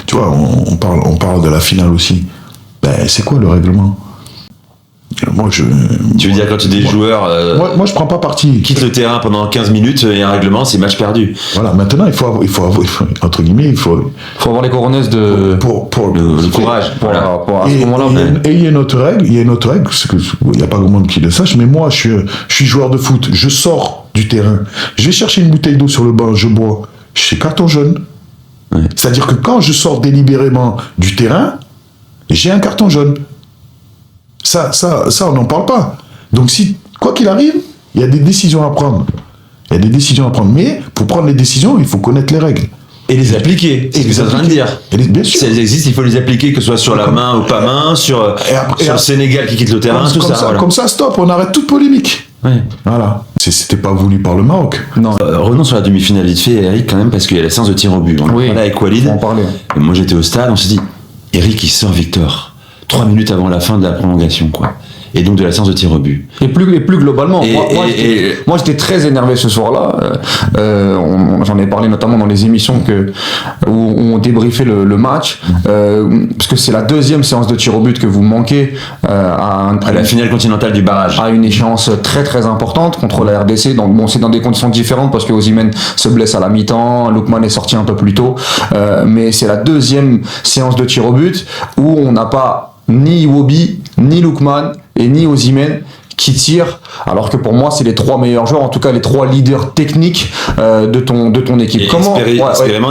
tu vois, on parle de la finale aussi. Ben, c'est quoi le règlement? Moi, Tu veux dire quand des joueurs moi, je prends pas parti. quittent le terrain pendant 15 minutes et un règlement, c'est match perdu. Voilà, maintenant, il faut entre guillemets, il faut avoir les coronets de... Pour le courage. Pour à ce et moment-là. il y a une autre règle, parce que il n'y a pas grand monde qui le sache, mais moi, je suis joueur de foot, je sors du terrain, je vais chercher une bouteille d'eau sur le banc, je bois, c'est carton jaune. Ouais. C'est-à-dire que quand je sors délibérément du terrain, j'ai un carton jaune. Ça, on n'en parle pas. Donc, quoi qu'il arrive, il y a des décisions à prendre. Mais pour prendre les décisions, il faut connaître les règles. Et les appliquer, c'est ce que ça veut dire. Bien sûr. Si elles existent, il faut les appliquer, que ce soit sur la main ou pas main, sur le Sénégal qui quitte le terrain, tout ça. Voilà. Comme ça, stop, on arrête toute polémique. Ouais. Voilà. C'était pas voulu par le Maroc. Non. Revenons sur la demi-finale vite fait, Eric, quand même, parce qu'il y a la séance de tir au but. On en parlait avec Walid. On en parlait. Et moi, j'étais au stade, on s'est dit, Eric, il sort Victor. 3 minutes avant la fin de la prolongation, quoi. Et donc de la séance de tir au but. Et plus globalement, moi j'étais très énervé ce soir-là. J'en ai parlé notamment dans les émissions où on débriefait le match, parce que c'est la deuxième séance de tir au but que vous manquez à la finale continentale du barrage. À une échéance très très importante contre la RDC. Donc bon, c'est dans des conditions différentes parce que Osimhen se blesse à la mi-temps, Lookman est sorti un peu plus tôt, mais c'est la deuxième séance de tir au but où on n'a pas ni Iwobi, ni Lookman et ni Osimhen qui tirent, alors que pour moi c'est les 3 meilleurs joueurs, en tout cas les 3 leaders techniques de ton équipe.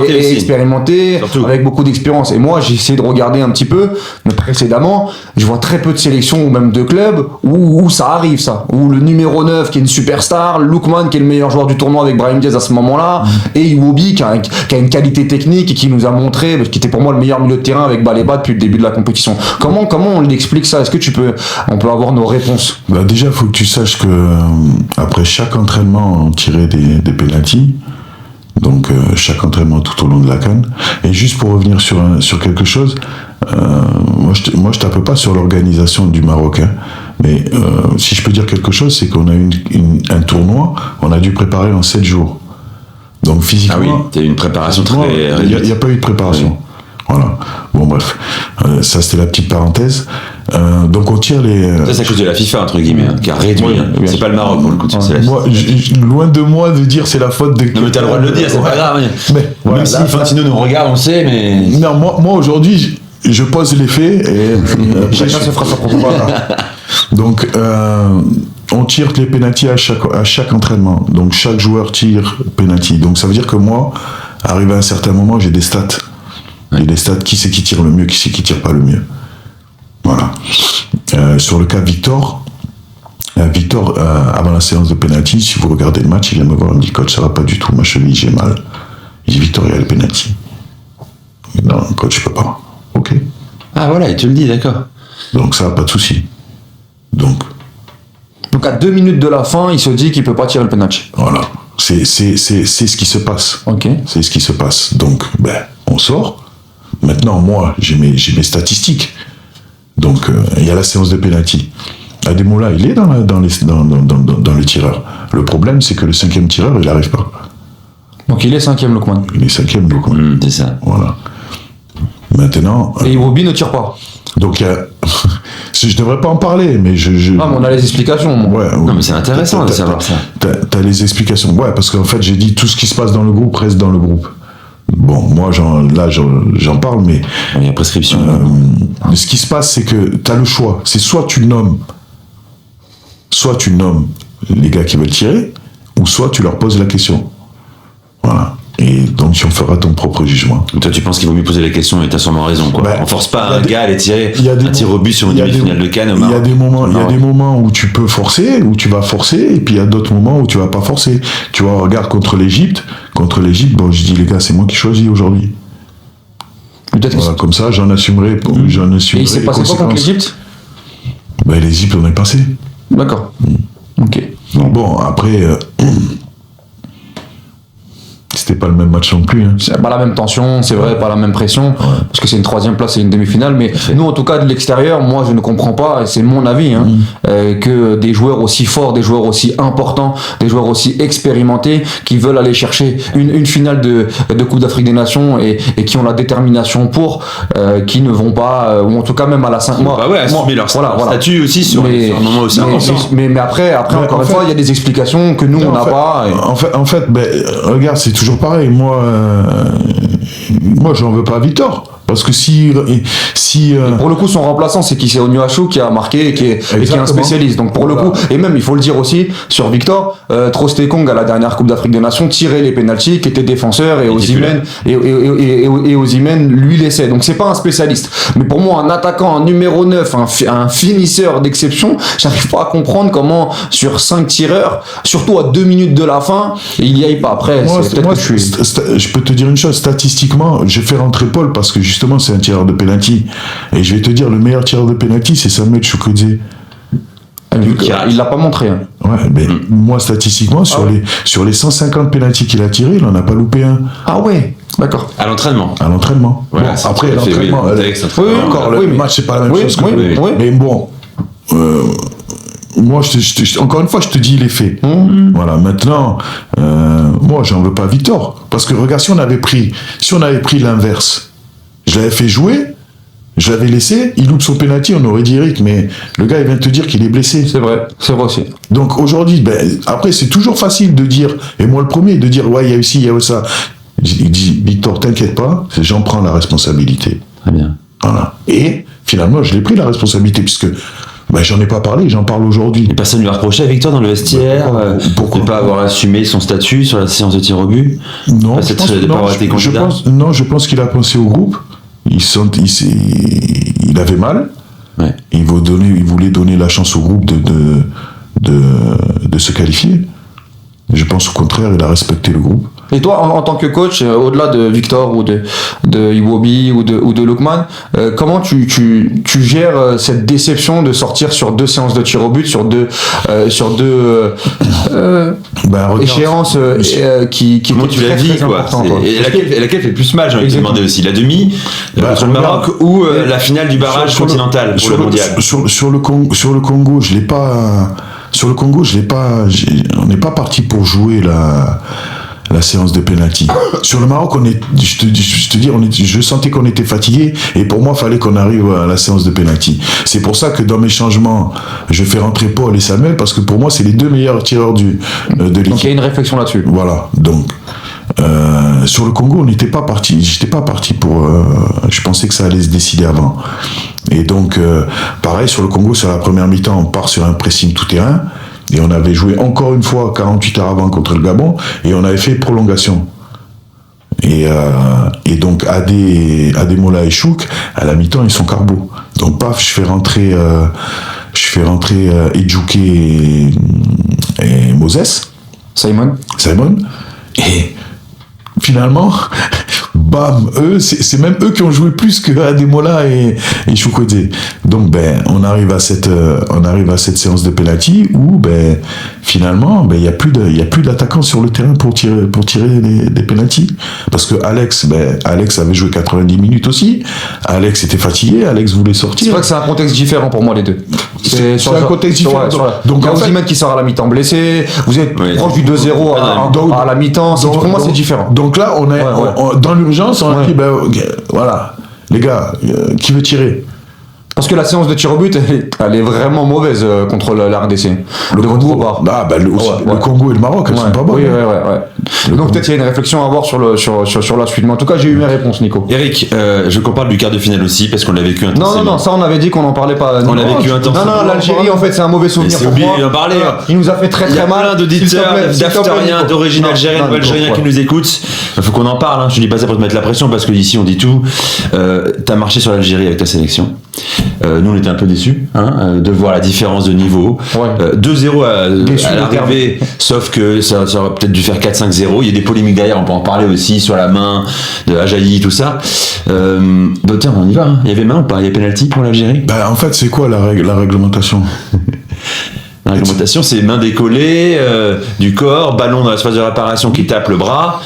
Expérimentés, avec beaucoup d'expérience. Et moi j'ai essayé de regarder un petit peu, mais précédemment, je vois très peu de sélections ou même de clubs où ça arrive ça, où le numéro 9 qui est une superstar, Lookman qui est le meilleur joueur du tournoi avec Brahim Diaz à ce moment-là, et Iwobi qui a une qualité technique et qui nous a montré, qui était pour moi le meilleur milieu de terrain avec Baleba depuis le début de la compétition. Comment on l'explique ça? Est-ce que on peut avoir nos réponses? Déjà, il faut que tu saches que après chaque entraînement, on tirait des pénaltys. Donc, chaque entraînement tout au long de la CAN. Et juste pour revenir sur quelque chose, moi, je tape pas sur l'organisation du Maroc. Hein. Mais si je peux dire quelque chose, c'est qu'on a eu un tournoi, on a dû préparer en 7 jours. Donc, physiquement... Ah oui, t'as eu une préparation très réduite. Il n'y a pas eu de préparation. Oui. Voilà. Bon, bref. Ça, c'était la petite parenthèse. Donc, on tire les... Ça, c'est à cause de la FIFA, entre guillemets, qui a réduit. C'est pas le Maroc, pour le coup. C'est la FIFA. Moi, loin de moi de dire c'est la faute de... Non, mais t'as le droit de le dire, c'est pas grave. Mais voilà, même si Infantino nous regarde, on sait, mais... Non, moi aujourd'hui, je pose les faits et... chacun se fera sa propre. Voilà. Donc, on tire les pénaltys à chaque entraînement. Donc, chaque joueur tire pénalty. Donc, ça veut dire que moi, arrivé à un certain moment, j'ai des stats. J'ai des stats, qui c'est qui tire le mieux, qui c'est qui tire pas le mieux. Voilà. Sur le cas de Victor, avant la séance de pénalty, si vous regardez le match, il vient me voir, il me dit, coach, ça va pas du tout, ma cheville, j'ai mal. Il dit, Victor, il y a le pénalty. Non, coach, je peux pas. Ok. Ah voilà, il te le dit, d'accord. Donc ça, pas de souci. Donc à 2 minutes de la fin, il se dit qu'il peut pas tirer le penalty. Voilà. C'est ce qui se passe. Ok. C'est ce qui se passe. Donc, on sort. Maintenant, moi, j'ai mes statistiques. Donc, il y a la séance de pénalty. Ademola, il est dans le tireur. Le problème, c'est que le 5e tireur, il n'arrive pas. Donc, il est 5e, Lookman. Il est 5e, Lookman. C'est ça. Voilà. Maintenant... Et Iwobi ne tire pas. Donc, je devrais pas en parler, mais Ah, mais on a les explications. Ouais, non, mais c'est intéressant de savoir ça. T'as les explications. Ouais, parce qu'en fait, j'ai dit tout ce qui se passe dans le groupe reste dans le groupe. Bon, moi, j'en parle, mais... Il y a prescription. Ce qui se passe, c'est que t'as le choix. C'est soit tu nommes les gars qui veulent tirer, ou soit tu leur poses la question. Voilà. Et donc, tu en feras ton propre jugement. Toi, tu penses qu'il vaut mieux poser la question et t'as sûrement raison, quoi. On force pas un gars à aller tirer un tir au but sur une demi-finale de CAN au Maroc. Il y a des moments où tu peux forcer, où tu vas forcer, et puis il y a d'autres moments où tu vas pas forcer. Tu vois, regarde contre l'Égypte, bon, je dis, les gars, c'est moi qui choisis aujourd'hui. Voilà, comme ça, j'en assumerai. Et il s'est passé quoi contre l'Égypte? L'Égypte, on est passé. D'accord. Ok. Bon, après... c'était pas le même match non plus. Hein. C'est pas la même tension, c'est vrai, pas la même pression, parce que c'est une 3e place et une demi-finale, mais nous, en tout cas, de l'extérieur, moi, je ne comprends pas, et c'est mon avis, hein, que des joueurs aussi forts, des joueurs aussi importants, des joueurs aussi expérimentés, qui veulent aller chercher une finale de Coupe d'Afrique des Nations et qui ont la détermination pour, qui ne vont pas, ou en tout cas même à la 5 mois. Bah ouais, assumer leur statut aussi sur un moment aussi important. Mais après encore une fois, il y a des explications que nous, on n'a pas. En fait, regarde, c'est toujours pareil. Moi, j'en veux pas à Victor. Parce que pour le coup, son remplaçant, c'est qui? C'est Onuachu qui a marqué et qui est un spécialiste. Donc pour le coup, et même il faut le dire aussi sur Victor, Trostekong à la dernière Coupe d'Afrique des Nations tirait les pénaltys, qui était défenseur, et Osimhen lui laissait. Donc c'est pas un spécialiste. Mais pour moi, un attaquant, un numéro 9, un finisseur d'exception, j'arrive pas à comprendre comment sur 5 tireurs, surtout à 2 minutes de la fin, il y aille pas. Après, je peux te dire une chose, statistiquement, j'ai fait rentrer Paul parce que justement c'est un tireur de penalty, et je vais te dire, le meilleur tireur de penalty c'est Samuel Chukwueze. Il l'a pas montré. Hein. Ouais, mais moi statistiquement sur les 150 penalty qu'il a tiré, il en a pas loupé un. Ah ouais, d'accord. À l'entraînement. Voilà, bon, après l'entraînement, le match c'est pas la même chose. Mais bon, moi encore une fois je te dis les faits. Voilà, maintenant moi j'en veux pas Victor, parce que regarde, si on avait pris l'inverse, je l'avais fait jouer, je l'avais laissé, il loupe son penalty, on aurait dit Eric, mais le gars il vient de te dire qu'il est blessé. C'est vrai aussi. Donc aujourd'hui, après c'est toujours facile de dire, et moi le premier, de dire ouais il y a eu ci, il y a eu ça. Il dit Victor, t'inquiète pas, j'en prends la responsabilité. Très bien. Voilà. Et finalement je l'ai pris la responsabilité, puisque j'en ai pas parlé, j'en parle aujourd'hui. Et personne ne lui a reproché à Victor dans le vestiaire de ne pas avoir assumé son statut sur la séance de tir au but? Non, je pense qu'il a pensé au groupe. Il avait mal. Ouais. Il voulait donner la chance au groupe de se qualifier. Je pense au contraire, il a respecté le groupe. Et toi, en tant que coach, au-delà de Victor ou de Iwobi ou de Lookman, comment tu gères cette déception de sortir sur 2 séances de tir au but, sur deux échéances qui comment tu l'as dit, quoi. Et laquelle fait plus mal, j'ai envie de te demander aussi, la demi contre le Maroc ou la finale du barrage continental pour le mondial? Sur le Congo, je l'ai pas. Sur le Congo, on n'est pas parti pour jouer la séance de penalty. Sur le Maroc, je sentais qu'on était fatigué, et pour moi, il fallait qu'on arrive à la séance de penalty. C'est pour ça que dans mes changements, je fais rentrer Paul et Samuel, parce que pour moi, c'est les 2 meilleurs tireurs de l'équipe. Donc il y a une réflexion là-dessus. Voilà. Donc sur le Congo, j'étais pas parti pour. Je pensais que ça allait se décider avant. Et donc, pareil, sur le Congo, sur la première mi-temps, on part sur un pressing tout-terrain. Et on avait joué encore une fois 48 heures avant contre le Gabon, et on avait fait prolongation. Et donc Ademola et Chouk, à la mi-temps, ils sont carbo. Donc paf, je fais rentrer Edjouké et Moses. Simon. Et finalement, bam, c'est même eux qui ont joué plus que Ademola et Chukwueze. Donc on arrive à cette séance de penalty où finalement il y a plus d'attaquants sur le terrain pour tirer des penalty, parce que Alex avait joué 90 minutes aussi. Alex était fatigué, Alex voulait sortir. C'est vrai que c'est un contexte différent pour moi, les deux. C'est un contexte différent. Donc il y a Osimhen qui sort à la mi-temps blessé, vous êtes proche du 2-0 à la mi-temps, pour moi c'est différent. Donc là on est dans l'urgence, on a dit voilà les gars, qui veut tirer? Parce que la séance de tir au but, elle est vraiment mauvaise contre la RDC. Le Congo et le Maroc, elles sont pas bonnes. Donc peut-être il y a une réflexion à avoir sur la suite. Mais en tout cas, j'ai eu mes réponses, Nico. Eric, je veux qu'on parle du quart de finale aussi, parce qu'on l'a vécu intensément. Non, ça on avait dit qu'on n'en parlait pas. On l'a vécu intensément. Non, l'Algérie, en fait, c'est un mauvais souvenir. C'est oublié d'en parler. Il nous a fait très mal. Il y a plein d'auditeurs, d'aftariens, d'origine algérienne ou algériens qui nous écoutent. Il faut qu'on en parle. Je dis pas ça pour te mettre la pression, parce que ici on dit tout. T'as marché sur l'Algérie avec ta sélection. Nous on était un peu déçus de voir la différence de niveau. 2-0 à l'arrivée, sauf que ça aurait peut-être dû faire 4-5-0. Il y a des polémiques derrière, on peut en parler aussi, sur la main de Ajayi, tout ça. Tiens, on y va. Il y avait main ou pas? Il y a pénalty pour l'Algérie? En fait, c'est quoi la réglementation? La réglementation, c'est main décollée, du corps, ballon dans l'espace de réparation qui tape le bras.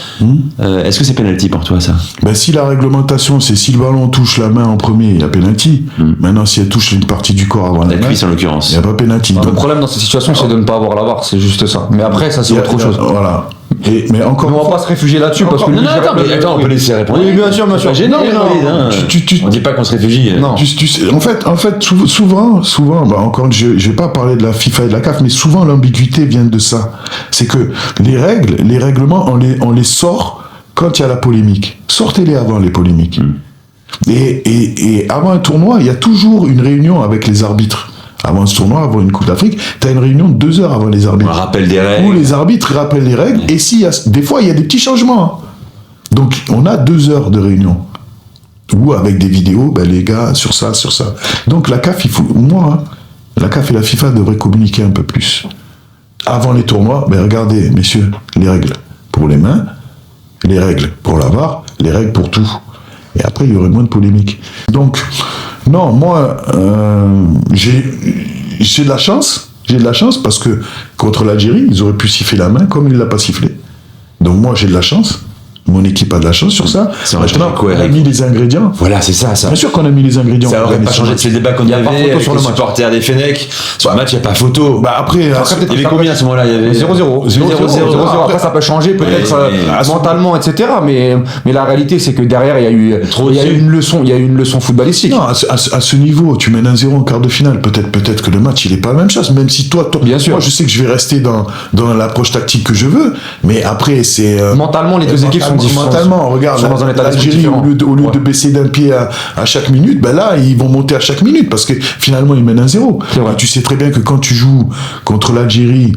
Est-ce que c'est penalty pour toi, ça? Ben, si la réglementation, c'est si le ballon touche la main en premier, il y a penalty. Maintenant, si elle touche une partie du corps avant La la main, cuisse, en l'occurrence. il n'y a pas penalty. Le problème dans cette situation, c'est de ne pas avoir la VAR, c'est juste ça. Mais après, ça, c'est autre chose. Voilà. Mais encore Mais on va pas se réfugier là-dessus parce que Non, attends, on peut laisser répondre. Oui, bien sûr, bien sûr. C'est gênant, Non, on dit pas qu'on se réfugie. Non. En fait, souvent, bah encore, je vais pas parler de la FIFA et de la CAF, mais souvent l'ambiguïté vient de ça. C'est que les règlements, on les sort quand il y a la polémique. Sortez-les avant les polémiques. Et avant un tournoi, il y a toujours une réunion avec les arbitres. Avant ce tournoi, avant une Coupe d'Afrique, tu as une réunion de 2 heures avant les arbitres. On rappelle des règles. Où les arbitres rappellent les règles. Et des fois, il y a des petits changements. Hein. Donc, on a 2 heures de réunion. Ou avec des vidéos, ben, les gars, sur ça. Donc, la CAF, la CAF et la FIFA devraient communiquer un peu plus. Avant les tournois, ben, regardez, messieurs, les règles pour les mains, les règles pour la VAR, les règles pour tout. Et après, il y aurait moins de polémiques. Donc, non, moi, j'ai de la chance. J'ai de la chance parce que contre l'Algérie, ils auraient pu siffler la main comme il ne l'a pas sifflé. Donc moi, j'ai de la chance. Mon équipe a de la chance sur ça. Maintenant, on a mis les ingrédients. Voilà, c'est ça. Bien sûr qu'on a mis les ingrédients. Ça aurait pas changé de ce débat qu'on avait avec sur les le match. supporters des Fennecs. Sur le match, il n'y a pas photo. Bah après, Il y avait combien à ce moment-là? Il y avait 0-0. 0-0. Après, ça peut changer peut-être mentalement, etc. Mais la réalité, c'est que derrière, il y a eu une leçon footballistique. Non, à ce niveau, tu mènes 1-0 en quart de finale. Peut-être que le match, il est pas la même chose. Même si toi, bien sûr. Moi, je sais que je vais rester dans l'approche tactique que je veux. Mais après, c'est mentalement, les deux équipes sont différentes. Mentalement, regarde, dans un état l'Algérie, au lieu de baisser d'un pied à chaque minute, ben là, ils vont monter à chaque minute parce que finalement, ils mènent 1-0. Et tu sais très bien que quand tu joues contre l'Algérie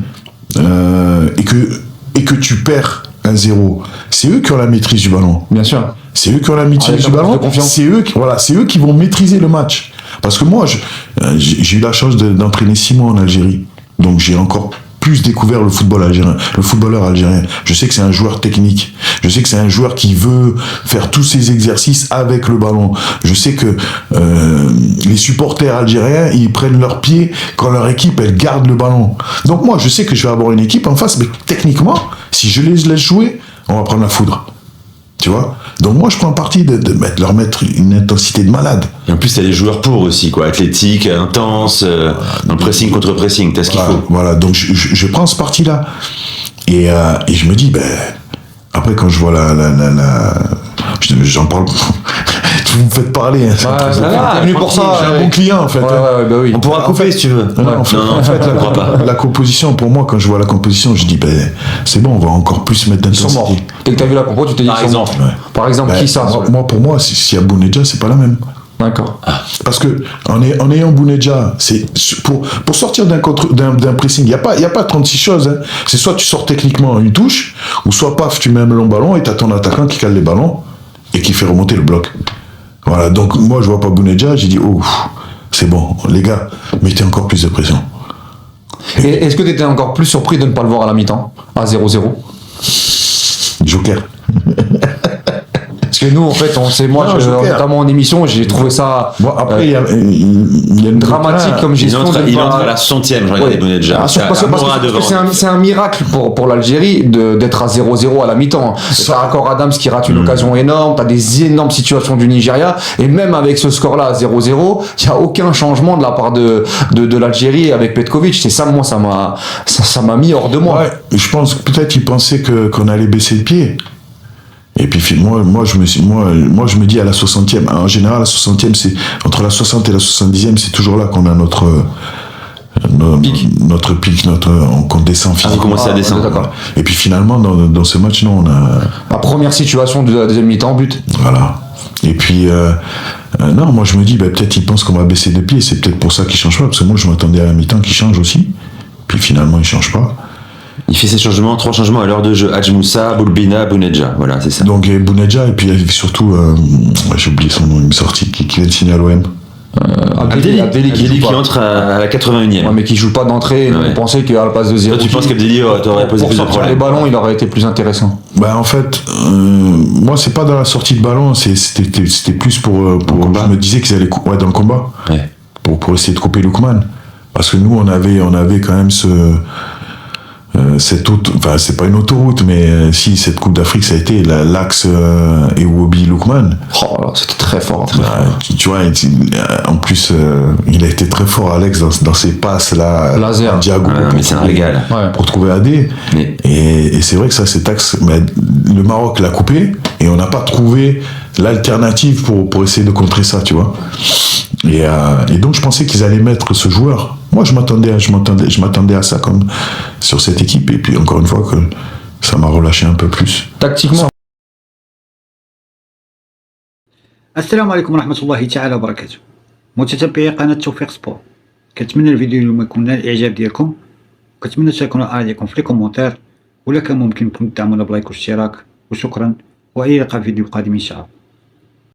et que tu perds 1-0, c'est eux qui ont la maîtrise du ballon. Bien sûr. C'est eux qui ont la maîtrise du ballon. C'est eux qui vont maîtriser le match. Parce que moi, j'ai eu la chance d'entraîner 6 mois en Algérie. Donc j'ai encore plus découvert le footballeur algérien. Je sais que c'est un joueur technique. Je sais que c'est un joueur qui veut faire tous ses exercices avec le ballon. Je sais que les supporters algériens, ils prennent leur pied quand leur équipe, elle garde le ballon. Donc moi, je sais que je vais avoir une équipe en face, mais techniquement, si je les laisse jouer, on va prendre la foudre. Tu vois? Donc moi, je prends parti de leur mettre une intensité de malade. Et en plus, t'as les joueurs pour aussi, quoi. Athlétique, intense, dans le pressing contre pressing, t'as ce qu'il faut. Voilà, donc je prends ce parti-là. Et je me dis, après, quand je vois j'en parle. Vous me faites parler. T'es venu pour ça. J'ai un bon client, en fait. Bah oui. On pourra couper si tu veux. Non, en fait, la composition, pour moi, quand je vois la composition, je dis, c'est bon, on va encore plus mettre Ils sont morts. d'intensité. Dès que t'as vu la compo, tu t'es dit Par qu'ils sont morts. Par exemple, qui ça? Pour moi, s'il y a Bounedjah, c'est pas la même. D'accord. Parce que en ayant Bounedjah, c'est pour sortir d'un pressing, il y a pas 36 choses. Hein. C'est soit tu sors techniquement une touche, ou soit paf, tu mets un long ballon et t'as ton attaquant qui cale les ballons et qui fait remonter le bloc. Voilà, donc moi je vois pas Bounedjah, j'ai dit c'est bon, les gars, mettez encore plus de pression. Et est-ce que tu étais encore plus surpris de ne pas le voir à la mi-temps, à 0-0? Joker. Parce que nous, en fait, notamment en émission, j'ai trouvé ça après, il y a une dramatique comme gestion. Il entre à la 60e, je regardais Bounedjah. Parce que c'est un miracle pour l'Algérie d'être à 0-0 à la mi-temps. T'as encore Adams qui rate une occasion énorme, t'as des énormes situations du Nigeria, et même avec ce score-là à 0-0, il n'y a aucun changement de la part de l'Algérie avec Petkovic. C'est ça, moi, ça m'a mis hors de moi. Ouais, je pense peut-être qu'ils pensaient qu'on allait baisser le pied. Et puis moi je me dis à la 60e, en général la 60e c'est entre la 60 et la 70e, c'est toujours là qu'on a notre pic, qu'on descend physiquement. Vous commencez à descendre. D'accord. Et puis finalement dans ce match, non, on a la première situation de la deuxième mi-temps, but. Voilà. Et puis non, moi je me dis peut-être ils pensent qu'on va baisser de pied, c'est peut-être pour ça qu'ils changent pas, parce que moi je m'attendais à la mi-temps qu'ils changent aussi. Puis finalement ils changent pas. Il fait ses changements, 3 changements à l'heure de jeu. Hadj Moussa, Boulbina, Bounedjah. Voilà, c'est ça. Donc Bounedjah, et puis surtout, j'ai oublié son nom, il me sortit, qui vient de signer à l'OM. Abdelli qui entre à la 81e. Ouais, mais qui joue pas d'entrée. Ouais. On pensait qu'à la passe de 0. Toi, tu penses qu'Abdelli t'aurait posé plus de problèmes? Les ballons, il aurait été plus intéressant. En fait, moi, c'est pas dans la sortie de ballon, c'était plus pour je me disais qu'ils allaient dans le combat. Ouais. Pour essayer de couper Lookman. Parce que nous, on avait quand même enfin, c'est pas une autoroute, mais si, cette Coupe d'Afrique, ça a été l'axe Iwobi Lookman. Oh là, c'était très fort. Tu vois, en plus, il a été très fort, Alex, dans ses passes là, laser. Diago, mais c'est un régal. Pour trouver AD. Mais... Et c'est vrai que ça, cet axe, le Maroc l'a coupé et on n'a pas trouvé l'alternative pour essayer de contrer ça, tu vois. Et donc je pensais qu'ils allaient mettre ce joueur. Moi je m'attendais à ça comme sur cette équipe, et puis encore une fois que ça m'a relâché un peu plus. Tactiquement. السلام عليكم ورحمة الله تعالى وبركاته. متتبعي قناة توفيق سبور، كنتمنى الفيديو اليوم يكون نال الاعجاب ديالكم، وكنتمنى تشاركونا الآراء ديالكم في لي كومونتير، ولا كان ممكن تدعمونا بلايك واشتراك، وشكرا، والى اللقاء في فيديو قادم ان شاء الله.